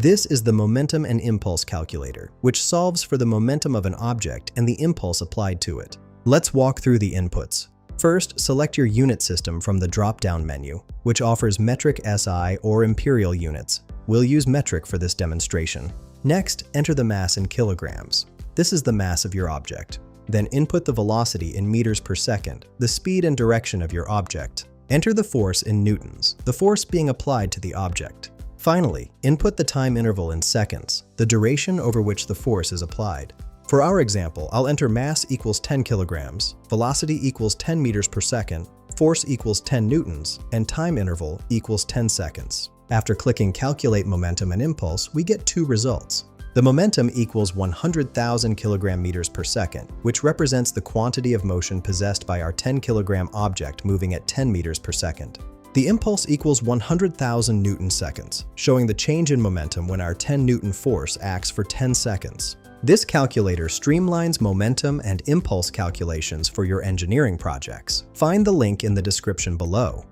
This is the momentum and impulse calculator, which solves for the momentum of an object and the impulse applied to it. Let's walk through the inputs. First, select your unit system from the drop-down menu, which offers metric SI or imperial units. We'll use metric for this demonstration. Next, enter the mass in kilograms. This is the mass of your object. Then input the velocity in meters per second, the speed and direction of your object. Enter the force in newtons, the force being applied to the object. Finally, input the time interval in seconds, the duration over which the force is applied. For our example, I'll enter mass equals 10 kilograms, velocity equals 10 meters per second, force equals 10 newtons, and time interval equals 10 seconds. After clicking Calculate Momentum and Impulse, we get two results. The momentum equals 100,000 kilogram meters per second, which represents the quantity of motion possessed by our 10 kilogram object moving at 10 meters per second. The impulse equals 100,000 newton seconds, showing the change in momentum when our 10 newton force acts for 10 seconds. This calculator streamlines momentum and impulse calculations for your engineering projects. Find the link in the description below.